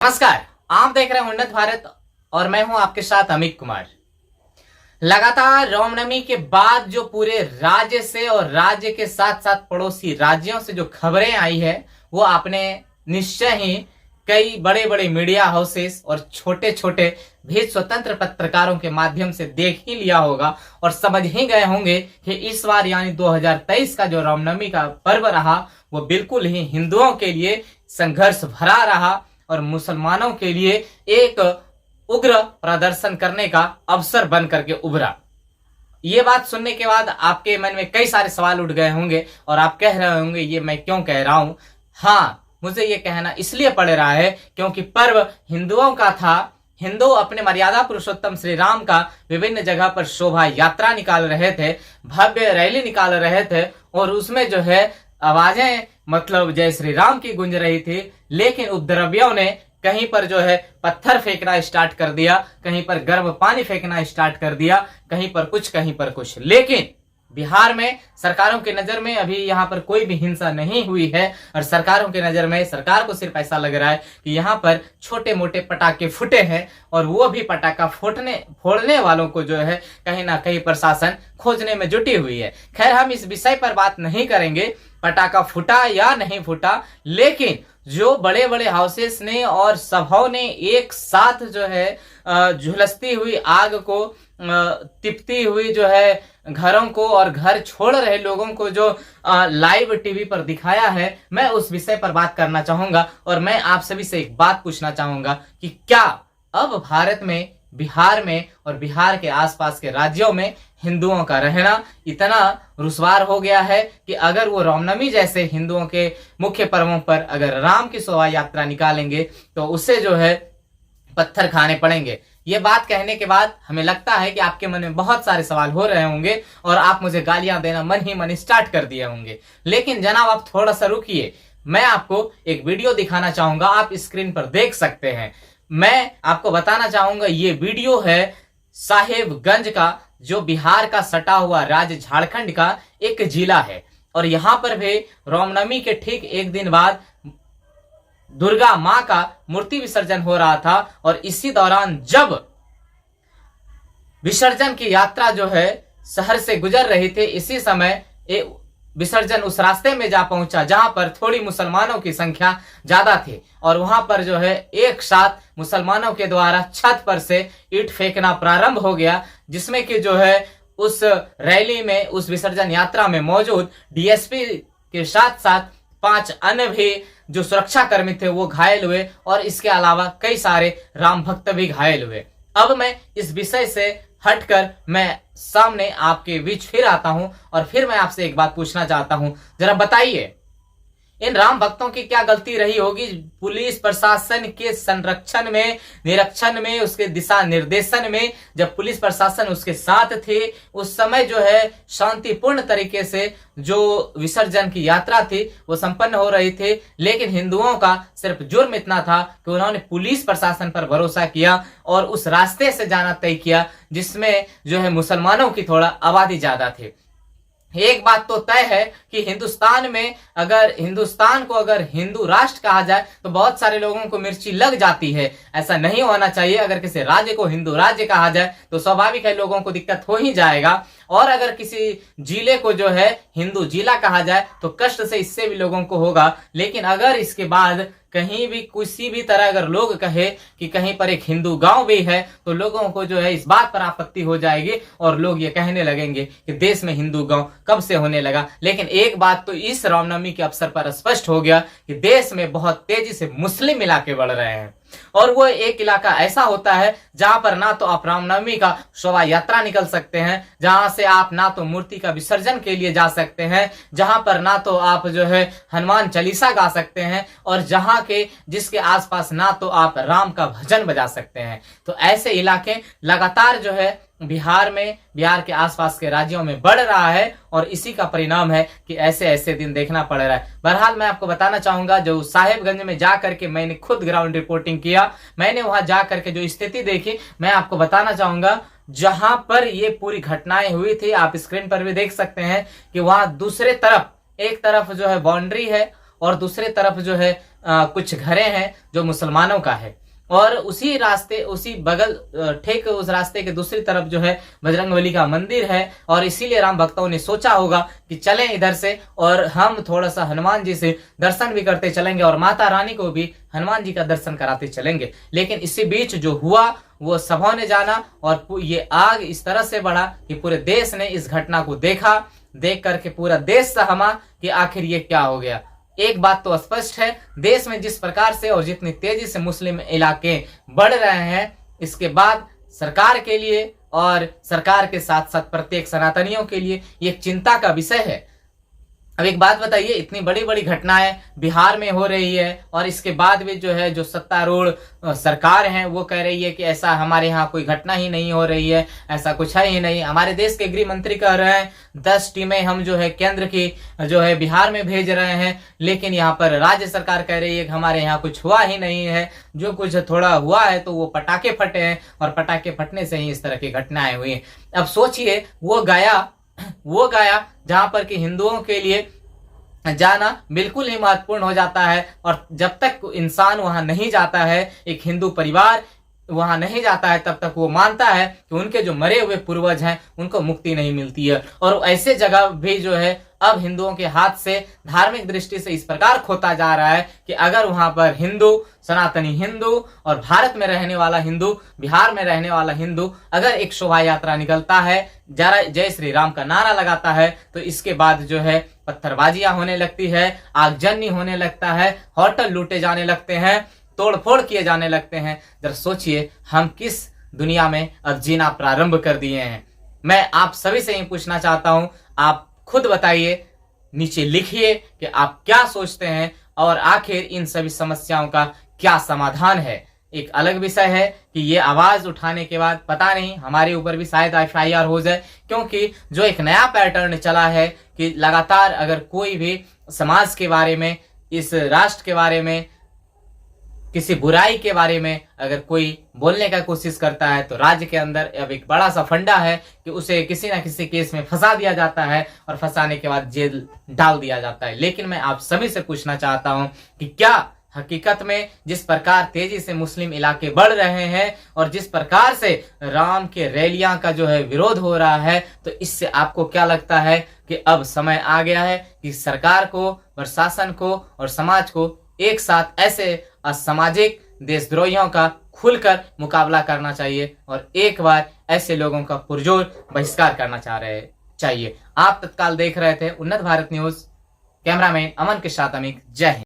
नमस्कार, आप देख रहे हैं उन्नत भारत और मैं हूं आपके साथ अमित कुमार। लगातार रामनवमी के बाद जो पूरे राज्य से और राज्य के साथ साथ पड़ोसी राज्यों से जो खबरें आई है वो आपने निश्चय ही कई बड़े बड़े मीडिया हाउसेस और छोटे छोटे भी स्वतंत्र पत्रकारों के माध्यम से देख ही लिया होगा और समझ ही गए होंगे कि इस बार यानी 2023 का जो रामनवमी का पर्व रहा वो बिल्कुल ही हिंदुओं के लिए संघर्ष भरा रहा और मुसलमानों के लिए एक उग्र प्रदर्शन करने का अवसर बन करके उभरा। ये बात सुनने के बाद आपके मन में कई सारे सवाल उठ गए होंगे और आप कह रहे होंगे ये मैं क्यों कह रहा हूं। हाँ, मुझे ये कहना इसलिए पड़ रहा है क्योंकि पर्व हिंदुओं का था। हिंदू अपने मर्यादा पुरुषोत्तम श्री राम का विभिन्न जगह पर शोभा यात्रा निकाल रहे थे, भव्य रैली निकाल रहे थे और उसमें जो है आवाजें मतलब जय श्री राम की गूंज रही थी। लेकिन उपद्रवियों ने कहीं पर जो है पत्थर फेंकना स्टार्ट कर दिया, कहीं पर गर्म पानी फेंकना स्टार्ट कर दिया, कहीं पर कुछ कहीं पर कुछ। लेकिन बिहार में सरकारों की नजर में अभी यहाँ पर कोई भी हिंसा नहीं हुई है और सरकारों की नजर में सरकार को सिर्फ ऐसा लग रहा है कि यहाँ पर छोटे मोटे पटाखे फूटे हैं और वो भी पटाखा फोड़ने वालों को जो है कहीं ना कहीं प्रशासन खोजने में जुटी हुई है। खैर, हम इस विषय पर बात नहीं करेंगे पटाखा फूटा या नहीं फूटा, लेकिन जो बड़े बड़े हाउसेस ने और सभाओं ने एक साथ जो है झुलसती हुई आग को तिपती हुई जो है घरों को और घर छोड़ रहे लोगों को जो लाइव टीवी पर दिखाया है, मैं उस विषय पर बात करना चाहूंगा। और मैं आप सभी से एक बात पूछना चाहूंगा कि क्या अब भारत में, बिहार में और बिहार के आसपास के राज्यों में हिंदुओं का रहना इतना रुसवार हो गया है कि अगर वो रामनवमी जैसे हिंदुओं के मुख्य पर्वों पर अगर राम की शोभा यात्रा निकालेंगे तो उससे जो है पत्थर खाने पड़ेंगे। ये बात कहने के बाद हमें लगता है कि आपके मन में बहुत सारे सवाल हो रहे होंगे और आप मुझे गालियां देना मन ही मन स्टार्ट कर दिए होंगे। लेकिन जनाब, आप थोड़ा सा रुकिए, मैं आपको एक वीडियो दिखाना चाहूंगा, आप स्क्रीन पर देख सकते हैं। मैं आपको बताना चाहूंगा ये वीडियो है साहेबगंज का, जो बिहार का सटा हुआ राज्य झारखंड का एक जिला है। और यहां पर भी रामनवमी के ठीक एक दिन बाद दुर्गा मां का मूर्ति विसर्जन हो रहा था और इसी दौरान जब विसर्जन की यात्रा जो है शहर से गुजर रही थी, इसी समय विसर्जन उस रास्ते में जा पहुंचा जहां पर थोड़ी मुसलमानों की संख्या ज्यादा थी और वहां पर जो है एक साथ मुसलमानों के द्वारा छत पर से ईंट फेंकना प्रारंभ हो गया, जिसमें कि जो है उस रैली में, उस विसर्जन यात्रा में मौजूद डीएसपी के साथ साथ 5 अन्य भी जो सुरक्षा कर्मी थे वो घायल हुए और इसके अलावा कई सारे राम भक्त भी घायल हुए। अब मैं इस विषय से हटकर मैं सामने आपके बीच फिर आता हूं और फिर मैं आपसे एक बात पूछना चाहता हूं, जरा बताइए इन राम भक्तों की क्या गलती रही होगी पुलिस प्रशासन के संरक्षण में, निरीक्षण में, उसके दिशा निर्देशन में। जब पुलिस प्रशासन उसके साथ थे उस समय जो है शांतिपूर्ण तरीके से जो विसर्जन की यात्रा थी वो संपन्न हो रही थी। लेकिन हिंदुओं का सिर्फ जुर्म इतना था कि उन्होंने पुलिस प्रशासन पर भरोसा किया और उस रास्ते से जाना तय किया जिसमें जो है मुसलमानों की थोड़ा आबादी ज्यादा थी। एक बात तो तय है कि हिंदुस्तान में अगर हिंदुस्तान को अगर हिंदू राष्ट्र कहा जाए तो बहुत सारे लोगों को मिर्ची लग जाती है। ऐसा नहीं होना चाहिए। अगर किसी राज्य को हिंदू राज्य कहा जाए तो स्वाभाविक है लोगों को दिक्कत हो ही जाएगा, और अगर किसी जिले को जो है हिंदू जिला कहा जाए तो कष्ट से इससे भी लोगों को होगा। लेकिन अगर इसके बाद कहीं भी किसी भी तरह अगर लोग कहे कि कहीं पर एक हिंदू गांव भी है तो लोगों को जो है इस बात पर आपत्ति हो जाएगी और लोग ये कहने लगेंगे कि देश में हिंदू गांव कब से होने लगा। लेकिन एक बात तो इस रामनवमी के अवसर पर स्पष्ट हो गया कि देश में बहुत तेजी से मुस्लिम इलाके बढ़ रहे हैं और वो एक इलाका ऐसा होता है जहां पर ना तो आप रामनवमी का शोभा यात्रा निकल सकते हैं, जहां से आप ना तो मूर्ति का विसर्जन के लिए जा सकते हैं, जहां पर ना तो आप जो है हनुमान चालीसा गा सकते हैं और जहां के जिसके आसपास ना तो आप राम का भजन बजा सकते हैं। तो ऐसे इलाके लगातार जो है बिहार में, बिहार के आसपास के राज्यों में बढ़ रहा है और इसी का परिणाम है कि ऐसे ऐसे दिन देखना पड़ रहा है। बहरहाल मैं आपको बताना चाहूंगा, जो साहेबगंज में जाकर के मैंने खुद ग्राउंड रिपोर्टिंग किया, मैंने वहां जाकर के जो स्थिति देखी मैं आपको बताना चाहूंगा। जहां पर ये पूरी घटनाएं हुई थी आप स्क्रीन पर भी देख सकते हैं कि वहां दूसरे तरफ, एक तरफ जो है बाउंड्री है और दूसरे तरफ जो है कुछ घरें हैं जो मुसलमानों का है, और उसी रास्ते, उसी बगल ठीक उस रास्ते के दूसरी तरफ जो है बजरंगबली का मंदिर है। और इसीलिए राम भक्तों ने सोचा होगा कि चलें इधर से और हम थोड़ा सा हनुमान जी से दर्शन भी करते चलेंगे और माता रानी को भी हनुमान जी का दर्शन कराते चलेंगे। लेकिन इसी बीच जो हुआ वो सबों ने जाना, और ये आग इस तरह से बढ़ा कि पूरे देश ने इस घटना को देखा। देख करके पूरा देश सहमा कि आखिर ये क्या हो गया। एक बात तो स्पष्ट है, देश में जिस प्रकार से और जितनी तेजी से मुस्लिम इलाके बढ़ रहे हैं, इसके बाद सरकार के लिए और सरकार के साथ साथ प्रत्येक सनातनियों के लिए ये एक चिंता का विषय है। अब एक बात बताइए, इतनी बड़ी बड़ी घटनाएं बिहार में हो रही है और इसके बाद भी जो है जो सत्तारूढ़ सरकार है वो कह रही है कि ऐसा हमारे यहाँ कोई घटना ही नहीं हो रही है, ऐसा कुछ है ही नहीं। हमारे देश के गृह मंत्री कह रहे हैं 10 टीमें हम जो है केंद्र की जो है बिहार में भेज रहे हैं, लेकिन यहाँ पर राज्य सरकार कह रही है कि हमारे यहाँ कुछ हुआ ही नहीं है, जो कुछ थोड़ा हुआ है तो वो पटाखे फटे हैं और पटाखे फटने से ही इस तरह की घटनाएं हुई हैं। अब सोचिए वो गया जहां पर कि हिंदुओं के लिए जाना बिल्कुल ही महत्वपूर्ण हो जाता है, और जब तक इंसान वहां नहीं जाता है, एक हिंदू परिवार वहां नहीं जाता है, तब तक वो मानता है कि उनके जो मरे हुए पूर्वज हैं उनको मुक्ति नहीं मिलती है। और ऐसे जगह भी जो है अब हिंदुओं के हाथ से धार्मिक दृष्टि से इस प्रकार खोता जा रहा है कि अगर वहां पर हिंदू, सनातनी हिंदू और भारत में रहने वाला हिंदू, बिहार में रहने वाला हिंदू अगर एक शोभा यात्रा निकलता है, जय श्री राम का नारा लगाता है, तो इसके बाद जो है पत्थरबाजियां होने लगती है, आगजनी होने लगता है, होटल लूटे जाने लगते हैं, तोड़फोड़ किए जाने लगते हैं। जरा सोचिए हम किस दुनिया में अब जीना प्रारंभ कर दिए हैं। मैं आप सभी से ही पूछना चाहता हूं, आप खुद बताइए, नीचे लिखिए कि आप क्या सोचते हैं और आखिर इन सभी समस्याओं का क्या समाधान है। एक अलग विषय है कि ये आवाज उठाने के बाद पता नहीं हमारे ऊपर भी शायद FIR हो जाए, क्योंकि जो एक नया पैटर्न चला है कि लगातार अगर कोई भी समाज के बारे में, इस राष्ट्र के बारे में, किसी बुराई के बारे में अगर कोई बोलने का कोशिश करता है तो राज्य के अंदर अब एक बड़ा सा फंडा है कि उसे किसी ना किसी केस में फंसा दिया जाता है और फंसाने के बाद जेल डाल दिया जाता है। लेकिन मैं आप सभी से पूछना चाहता हूं कि क्या हकीकत में जिस प्रकार तेजी से मुस्लिम इलाके बढ़ रहे हैं और जिस प्रकार से राम के रैलियां का जो है विरोध हो रहा है, तो इससे आपको क्या लगता है कि अब समय आ गया है कि सरकार को, प्रशासन को और समाज को एक साथ ऐसे असामाजिक देशद्रोहियों का खुलकर मुकाबला करना चाहिए और एक बार ऐसे लोगों का पुरजोर बहिष्कार करना चाहिए। आप तत्काल देख रहे थे उन्नत भारत न्यूज, कैमरामैन अमन के साथ अमित। जय हिंद।